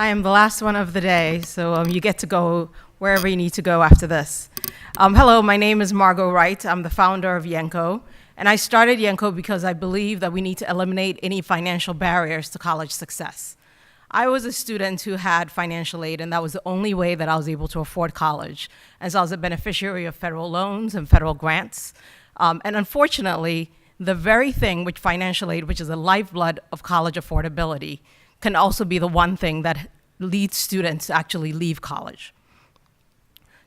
I am the last one of the day, so you get to go wherever you need to go after this. Hello, my name is Margot Wright. I'm the founder of Yenko, and I started Yenko because I believe that we need to eliminate any financial barriers to college success. I was a student who had financial aid, and that was the only way that I was able to afford college, as I was a beneficiary of federal loans and federal grants. And unfortunately, the very thing which financial aid, which is the lifeblood of college affordability, can also be the one thing that leads students to actually leave college.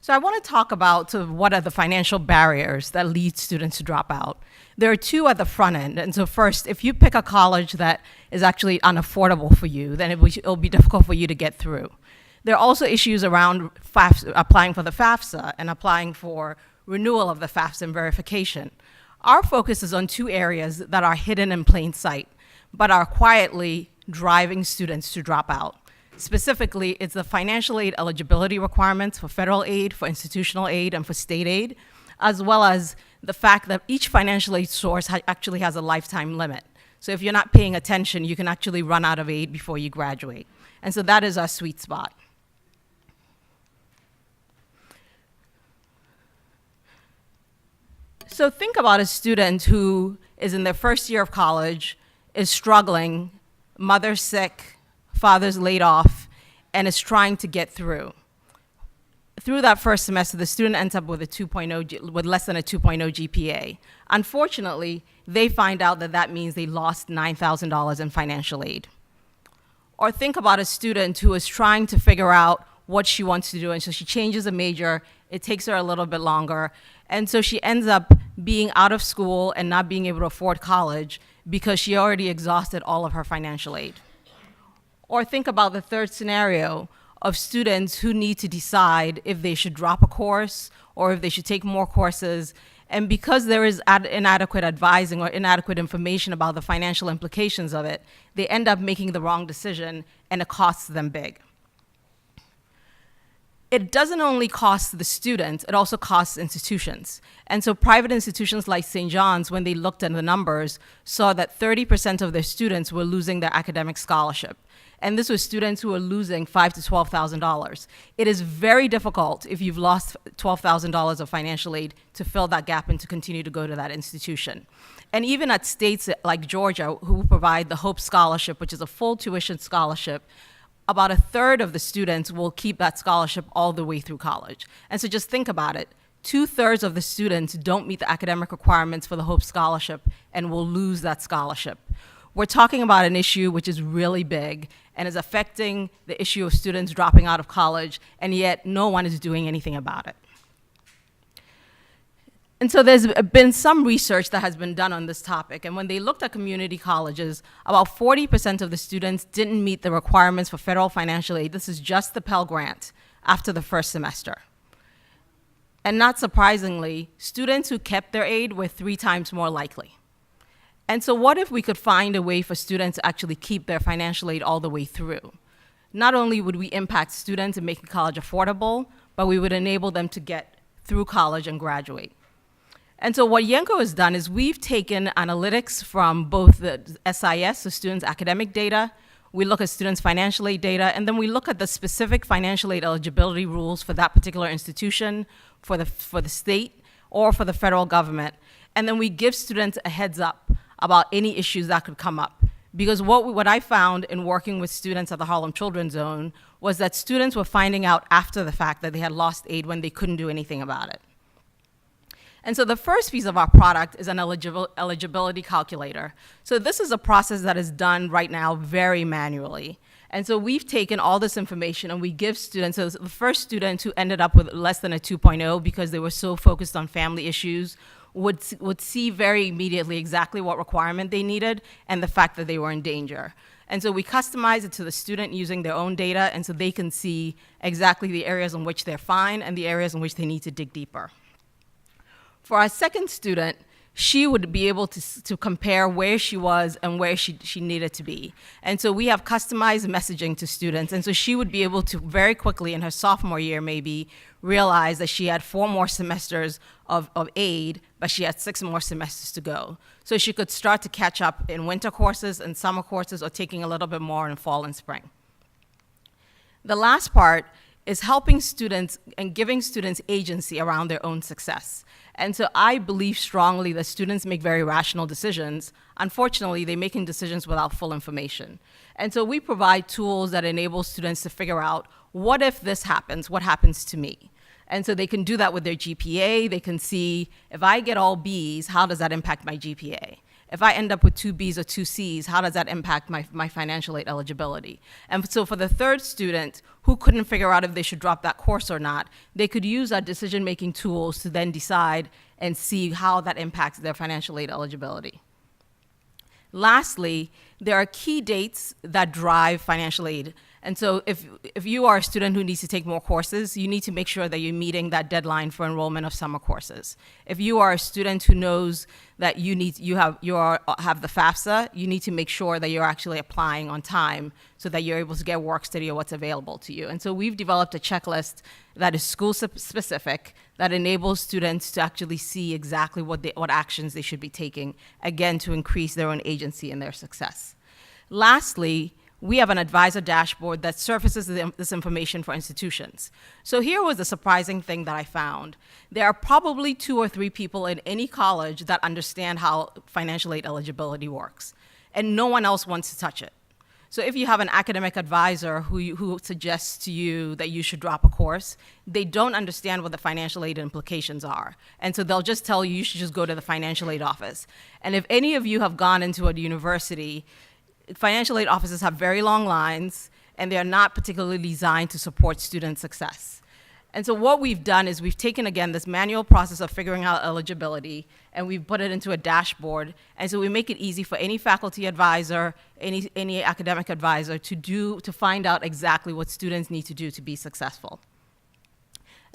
So I want to talk about what are the financial barriers that lead students to drop out. There are two at the front end. And so first, if you pick a college that is actually unaffordable for you, then it'll be difficult for you to get through. There are also issues around applying for the FAFSA and applying for renewal of the FAFSA and verification. Our focus is on two areas that are hidden in plain sight, but are quietly driving students to drop out. Specifically, it's the financial aid eligibility requirements for federal aid, for institutional aid, and for state aid, as well as the fact that each financial aid source actually has a lifetime limit. So if you're not paying attention, you can actually run out of aid before you graduate. And so that is our sweet spot. So think about a student who is in their first year of college, is struggling, mother's sick, father's laid off, and is trying to get through. Through that first semester, the student ends up with with less than a 2.0 GPA. Unfortunately, they find out that that means they lost $9,000 in financial aid. Or think about a student who is trying to figure out what she wants to do, and so she changes a major. It takes her a little bit longer, and so she ends up being out of school and not being able to afford college because she already exhausted all of her financial aid. Or think about the third scenario of students who need to decide if they should drop a course or if they should take more courses, and because there is inadequate advising or inadequate information about the financial implications of it, they end up making the wrong decision, and it costs them big. It doesn't only cost the student, it also costs institutions. And so private institutions like St. John's, when they looked at the numbers, saw that 30% of their students were losing their academic scholarship. And this was students who were losing $5,000 to $12,000. It is very difficult if you've lost $12,000 of financial aid to fill that gap and to continue to go to that institution. And even at states like Georgia, who provide the Hope Scholarship, which is a full tuition scholarship, about a third of the students will keep that scholarship all the way through college. And so just think about it. 2/3 of the students don't meet the academic requirements for the Hope Scholarship and will lose that scholarship. We're talking about an issue which is really big and is affecting the issue of students dropping out of college, and yet no one is doing anything about it. And so there's been some research that has been done on this topic, and when they looked at community colleges, about 40% of the students didn't meet the requirements for federal financial aid. This is just the Pell Grant after the first semester. And not surprisingly, students who kept their aid were 3 times more likely. And so what if we could find a way for students to actually keep their financial aid all the way through? Not only would we impact students and making college affordable, but we would enable them to get through college and graduate. And so what Yenko has done is we've taken analytics from both the SIS, the students' academic data, we look at students' financial aid data, and then we look at the specific financial aid eligibility rules for that particular institution, for the state, or for the federal government. And then we give students a heads up about any issues that could come up. Because what I found in working with students at the Harlem Children's Zone was that students were finding out after the fact that they had lost aid when they couldn't do anything about it. And so the first piece of our product is an eligibility calculator. So this is a process that is done right now very manually. And so we've taken all this information and we give students, so the first students who ended up with less than a 2.0 because they were so focused on family issues would see very immediately exactly what requirement they needed and the fact that they were in danger. And so we customize it to the student using their own data, and so they can see exactly the areas in which they're fine and the areas in which they need to dig deeper. For our second student, she would be able to compare where she was and where she needed to be. And so we have customized messaging to students, and so she would be able to very quickly in her sophomore year maybe realize that she had 4 more semesters of aid, but she had 6 more semesters to go. So she could start to catch up in winter courses and summer courses, or taking a little bit more in fall and spring. The last part is helping students and giving students agency around their own success. And so I believe strongly that students make very rational decisions. Unfortunately, they're making decisions without full information. And so we provide tools that enable students to figure out, what if this happens? What happens to me? And so they can do that with their GPA. They can see, if I get all Bs, how does that impact my GPA? If I end up with 2 Bs or 2 Cs, how does that impact my financial aid eligibility? And so for the third student who couldn't figure out if they should drop that course or not, they could use our decision-making tools to then decide and see how that impacts their financial aid eligibility. Lastly, there are key dates that drive financial aid. And so if you are a student who needs to take more courses, you need to make sure that you're meeting that deadline for enrollment of summer courses. If you are a student who knows that you have the FAFSA, you need to make sure that you're actually applying on time so that you're able to get work study or what's available to you. And so we've developed a checklist that is school specific, that enables students to actually see exactly what actions they should be taking, again, to increase their own agency and their success. Lastly, we have an advisor dashboard that surfaces this information for institutions. So here was the surprising thing that I found. There are probably 2 or 3 people in any college that understand how financial aid eligibility works, and no one else wants to touch it. So if you have an academic advisor who suggests to you that you should drop a course, they don't understand what the financial aid implications are. And so they'll just tell you should just go to the financial aid office. And if any of you have gone into a university, financial aid offices have very long lines, and they're not particularly designed to support student success. And so what we've done is we've taken, again, this manual process of figuring out eligibility, and we've put it into a dashboard. And so we make it easy for any faculty advisor, any academic advisor to find out exactly what students need to do to be successful.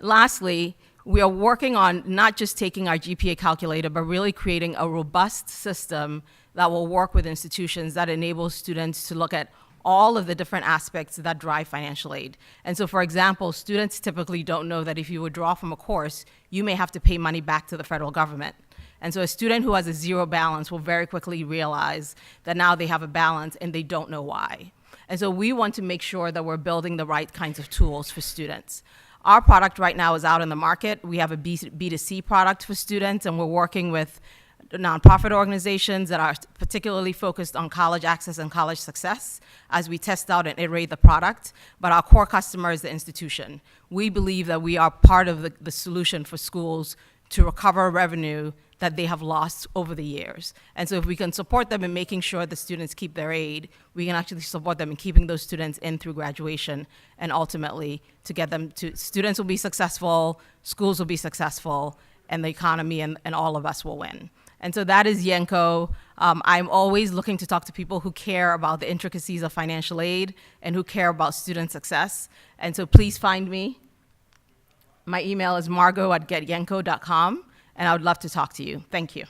Lastly, we are working on not just taking our GPA calculator, but really creating a robust system that will work with institutions that enables students to look at all of the different aspects that drive financial aid. And so, for example, students typically don't know that if you withdraw from a course, you may have to pay money back to the federal government. And so a student who has a 0 balance will very quickly realize that now they have a balance and they don't know why. And so we want to make sure that we're building the right kinds of tools for students. Our product right now is out in the market. We have a B2C product for students, and we're working with nonprofit organizations that are particularly focused on college access and college success as we test out and iterate the product. But our core customer is the institution. We believe that we are part of the solution for schools to recover revenue that they have lost over the years. And so if we can support them in making sure the students keep their aid, we can actually support them in keeping those students in through graduation, and ultimately to get them to, students will be successful, schools will be successful, and the economy and all of us will win. And so that is Yenko. I'm always looking to talk to people who care about the intricacies of financial aid and who care about student success. And so please find me. My email is margo@getyenko.com, and I would love to talk to you. Thank you.